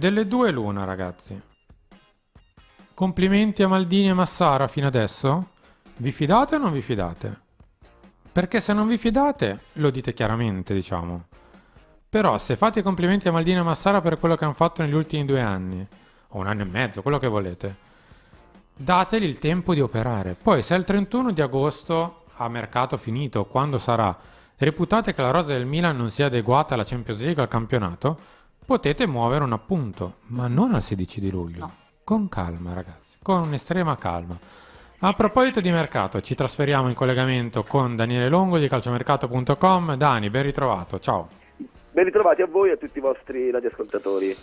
delle due l'una, ragazzi. Complimenti a Maldini e Massara fino adesso? Vi fidate o non vi fidate? Perché se non vi fidate, lo dite chiaramente, diciamo. Però se fate i complimenti a Maldini e Massara per quello che hanno fatto negli ultimi 2 anni, o un anno e mezzo, quello che volete, dateli il tempo di operare. Poi se il 31 di agosto, a mercato finito, quando sarà, reputate che la rosa del Milan non sia adeguata alla Champions League, al campionato, potete muovere un appunto, ma non al 16 di luglio. No. Con calma, ragazzi, con un'estrema calma. A proposito di mercato, ci trasferiamo in collegamento con Daniele Longo di calciomercato.com. Dani, ben ritrovato, ciao. Ben ritrovati a voi e a tutti i vostri radioascoltatori.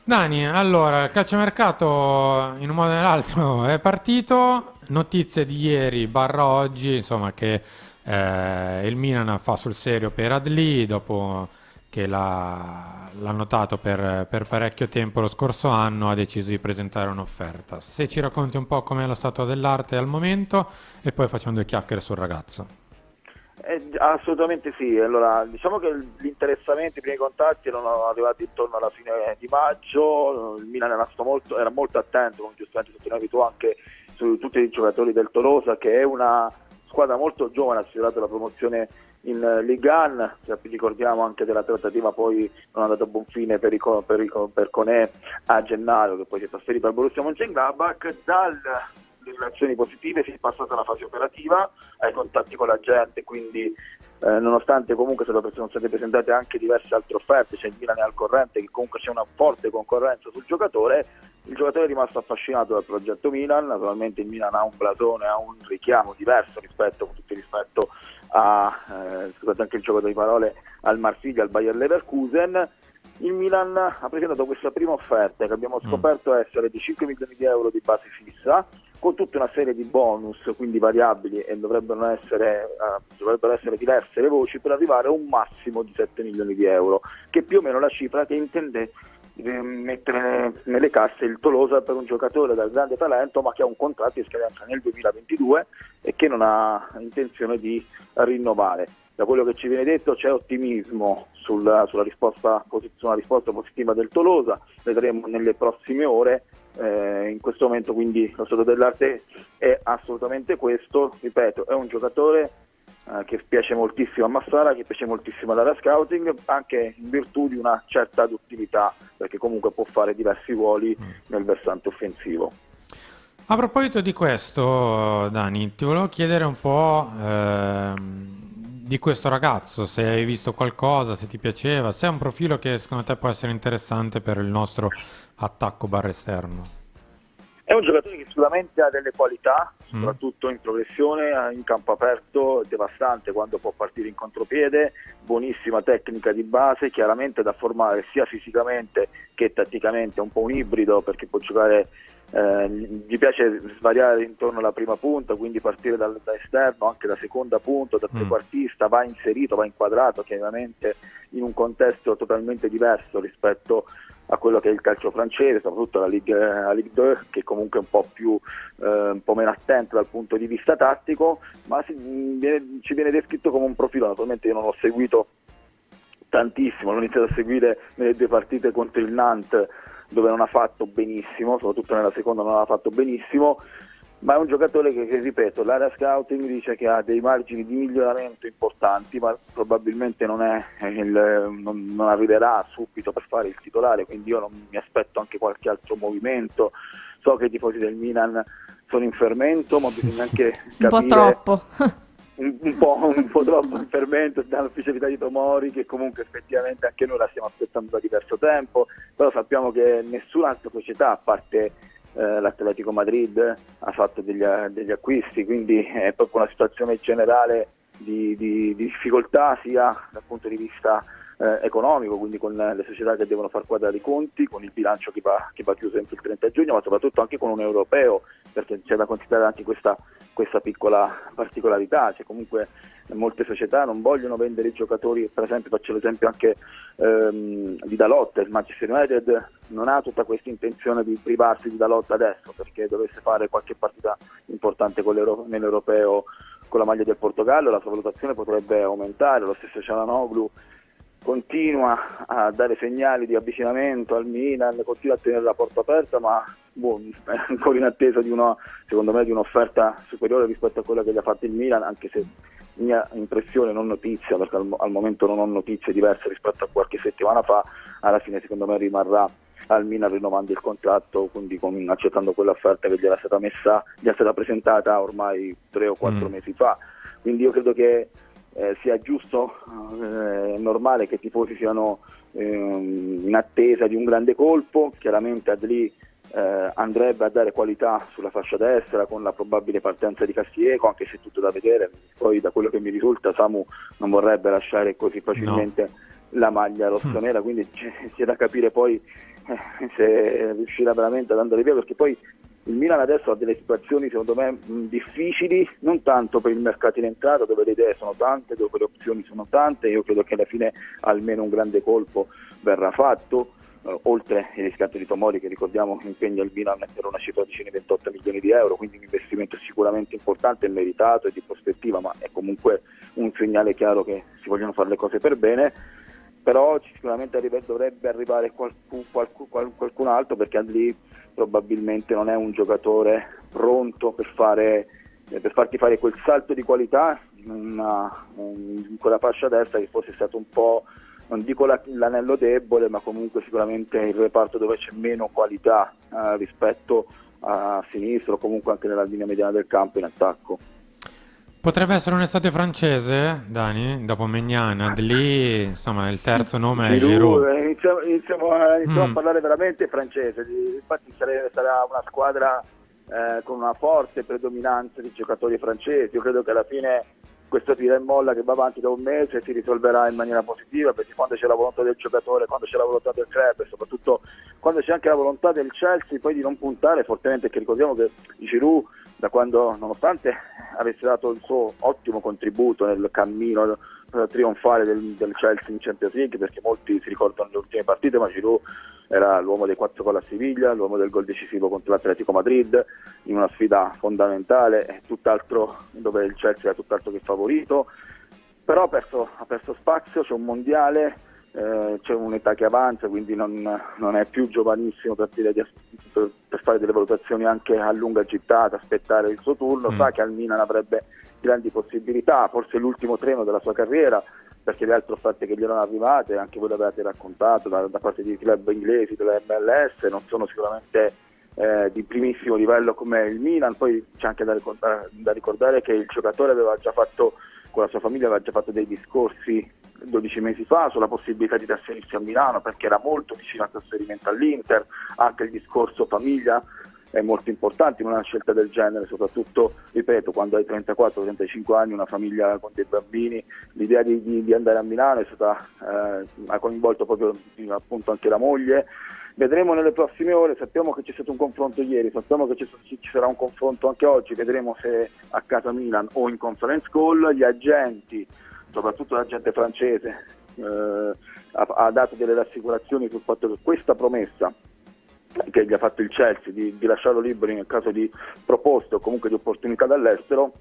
Dani, allora, il calciomercato in un modo o nell'altro è partito, notizie di ieri barra oggi, insomma che il Milan fa sul serio per Adli dopo che l'ha notato per parecchio tempo lo scorso anno, ha deciso di presentare un'offerta. Se ci racconti un po' com'è lo stato dell'arte al momento e poi facciamo due chiacchiere sul ragazzo. Assolutamente sì, allora diciamo che l'interessamento, i primi contatti erano arrivati intorno alla fine di maggio, il Milan era molto attento, come giustamente sottolineavi tu, anche su tutti i giocatori del Tolosa, che è una squadra molto giovane, ha sfiorato la promozione in Ligue 1, ricordiamo anche della trattativa poi non è andata a buon fine per Koné a gennaio, che poi si è trasferito al Borussia Mönchengladbach. Dalle relazioni positive si è passata alla fase operativa, ai contatti con la gente, quindi nonostante comunque sono state presentate anche diverse altre offerte, c'è il Milan è al corrente che comunque c'è una forte concorrenza sul giocatore, il giocatore è rimasto affascinato dal progetto Milan. Naturalmente il Milan ha un blasone, ha un richiamo diverso rispetto, con tutto il rispetto scusate anche il gioco di parole, al Marsiglia, al Bayer Leverkusen. Il Milan ha presentato questa prima offerta che abbiamo scoperto essere di 5 milioni di euro di base fissa, con tutta una serie di bonus, quindi variabili, e dovrebbero essere diverse le voci, per arrivare a un massimo di 7 milioni di euro, che è più o meno la cifra che intende mettere nelle casse il Tolosa per un giocatore dal grande talento, ma che ha un contratto di scadenza nel 2022 e che non ha intenzione di rinnovare. Da quello che ci viene detto c'è ottimismo sulla risposta positiva del Tolosa, vedremo nelle prossime ore. In questo momento quindi lo stato dell'arte è assolutamente questo, ripeto, è un giocatore che piace moltissimo a Massara, che piace moltissimo all'area scouting, anche in virtù di una certa aduttività, perché comunque può fare diversi ruoli nel versante offensivo. A proposito di questo, Dani, ti volevo chiedere un po' di questo ragazzo, se hai visto qualcosa, se ti piaceva, se è un profilo che secondo te può essere interessante per il nostro attacco barra esterno. È un giocatore che sicuramente ha delle qualità, soprattutto in progressione, in campo aperto, devastante quando può partire in contropiede, buonissima tecnica di base, chiaramente da formare sia fisicamente che tatticamente, un po' un ibrido perché può giocare, gli piace svariare intorno alla prima punta, quindi partire da esterno, anche da seconda punta, da trequartista, va inserito, va inquadrato chiaramente in un contesto totalmente diverso rispetto a quello che è il calcio francese, soprattutto la Ligue 2, che comunque è un po' meno attento dal punto di vista tattico, ma ci viene descritto come un profilo. Naturalmente io non l'ho seguito tantissimo, l'ho iniziato a seguire nelle 2 partite contro il Nantes, dove non ha fatto benissimo, soprattutto nella seconda non ha fatto benissimo, ma è un giocatore che ripeto, l'area scouting dice che ha dei margini di miglioramento importanti, ma probabilmente non arriverà subito per fare il titolare, quindi io non mi aspetto anche qualche altro movimento. So che i tifosi del Milan sono in fermento, ma bisogna anche capire un po' troppo. un po' troppo in fermento dall'ufficialità di Tomori, che comunque effettivamente anche noi la stiamo aspettando da diverso tempo, però sappiamo che nessun'altra società, a parte l'Atletico Madrid, ha fatto degli acquisti, quindi è proprio una situazione generale di difficoltà sia dal punto di vista economico, quindi con le società che devono far quadrare i conti, con il bilancio che va chiuso entro il 30 giugno, ma soprattutto anche con un europeo, perché c'è da considerare anche questa piccola particolarità, cioè comunque molte società non vogliono vendere i giocatori. Per esempio faccio l'esempio anche di Dalot. Il Manchester United non ha tutta questa intenzione di privarsi di Dalot adesso, perché dovesse fare qualche partita importante nell'europeo con la maglia del Portogallo, la sua valutazione potrebbe aumentare. Lo stesso Çalhanoğlu continua a dare segnali di avvicinamento al Milan, continua a tenere la porta aperta, ma è ancora in attesa secondo me, di un'offerta superiore rispetto a quella che gli ha fatto il Milan, anche se mia impressione, non notizia, perché al momento non ho notizie diverse rispetto a qualche settimana fa, alla fine secondo me rimarrà al Milan rinnovando il contratto, quindi accettando quell'offerta che gli è stata presentata ormai 3 o 4 mesi fa. Quindi io credo che sia giusto, normale che i tifosi siano in attesa di un grande colpo. Chiaramente Adli andrebbe a dare qualità sulla fascia destra con la probabile partenza di Castillejo, anche se tutto da vedere. Poi da quello che mi risulta Samu non vorrebbe lasciare così facilmente la maglia rossonera, quindi c'è da capire poi se riuscirà veramente ad andare via, perché poi il Milan adesso ha delle situazioni secondo me difficili, non tanto per il mercato in entrata, dove le idee sono tante, dove le opzioni sono tante. Io credo che alla fine almeno un grande colpo verrà fatto, oltre ai riscatti di Tomori, che ricordiamo impegna il Milan per una cifra vicina ai 28 milioni di euro, quindi un investimento sicuramente importante e meritato e di prospettiva, ma è comunque un segnale chiaro che si vogliono fare le cose per bene. Però sicuramente dovrebbe arrivare qualcun altro, perché Adli probabilmente non è un giocatore pronto per farti fare quel salto di qualità in quella fascia destra, che fosse stato un po', non dico l'anello debole, ma comunque sicuramente il reparto dove c'è meno qualità rispetto a sinistra, o comunque anche nella linea mediana del campo in attacco. Potrebbe essere un'estate francese, Dani, dopo Maignan, Adli, insomma il terzo nome è Giroud. Iniziamo a parlare veramente francese, infatti sarà una squadra con una forte predominanza di giocatori francesi. Io credo che alla fine questo tira e molla che va avanti da un mese si risolverà in maniera positiva, perché quando c'è la volontà del giocatore, quando c'è la volontà del club e soprattutto quando c'è anche la volontà del Chelsea poi di non puntare fortemente, perché ricordiamo che Giroud, da quando, nonostante avesse dato il suo ottimo contributo nel cammino trionfale del Chelsea in Champions League, perché molti si ricordano le ultime partite, ma Giroud era l'uomo dei 4 gol a Siviglia, l'uomo del gol decisivo contro l'Atletico Madrid in una sfida fondamentale, dove il Chelsea era tutt'altro che favorito, però ha perso spazio, c'è un mondiale, c'è un'età che avanza, quindi non è più giovanissimo per fare delle valutazioni anche a lunga gittata, aspettare il suo turno. Sa che al Milan avrebbe grandi possibilità, forse l'ultimo treno della sua carriera, perché le altre offerte che gli erano arrivate, anche voi l'avete raccontato, da parte di club inglesi, della MLS, non sono sicuramente di primissimo livello come il Milan. Poi c'è anche da ricordare che il giocatore aveva già fatto, con la sua famiglia, aveva già fatto dei discorsi 12 mesi fa sulla possibilità di trasferirsi a Milano, perché era molto vicino al trasferimento all'Inter. Anche il discorso famiglia è molto importante in una scelta del genere, soprattutto, ripeto, quando hai 34-35 anni, una famiglia con dei bambini. L'idea di andare a Milano ha coinvolto proprio appunto anche la moglie. Vedremo nelle prossime ore, sappiamo che c'è stato un confronto ieri, sappiamo che ci sarà un confronto anche oggi, vedremo se a casa Milan o in conference call. Gli agenti, soprattutto l'agente francese, ha dato delle rassicurazioni sul fatto che questa promessa che gli ha fatto il Chelsea di lasciarlo libero nel caso di proposte o comunque di opportunità dall'estero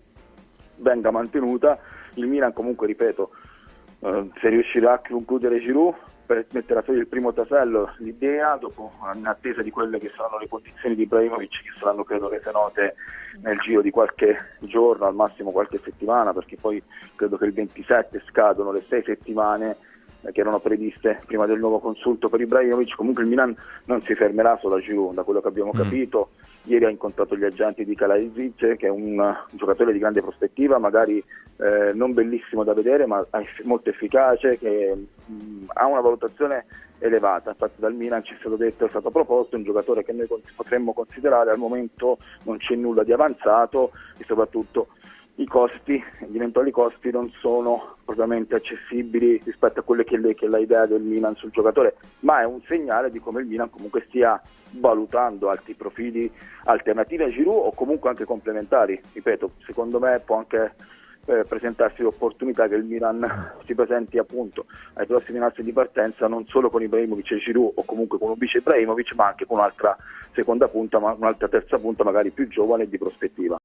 venga mantenuta. Il Milan comunque, ripeto, se riuscirà a concludere Giroud, per mettere a fuori il primo tassello, l'idea, dopo, in attesa di quelle che saranno le condizioni di Ibrahimovic, che saranno credo rese note nel giro di qualche giorno, al massimo qualche settimana, perché poi credo che il 27 scadono le 6 settimane che erano previste prima del nuovo consulto per Ibrahimovic. Comunque il Milan non si fermerà solo a Giroud, da quello che abbiamo capito. Ieri ha incontrato gli agenti di Kalajdzic, che è un giocatore di grande prospettiva, magari non bellissimo da vedere, ma molto efficace, che ha una valutazione elevata. Infatti dal Milan ci è stato detto, è stato proposto un giocatore che noi potremmo considerare. Al momento non c'è nulla di avanzato e soprattutto gli eventuali costi non sono propriamente accessibili rispetto a quelle che è l'idea del Milan sul giocatore, ma è un segnale di come il Milan comunque stia valutando altri profili alternativi a Giroud o comunque anche complementari. Ripeto, secondo me può anche presentarsi l'opportunità che il Milan si presenti appunto ai prossimi nastri di partenza non solo con Ibrahimovic e Giroud o comunque con un vice Ibrahimovic, ma anche con un'altra seconda punta, ma un'altra terza punta magari più giovane e di prospettiva.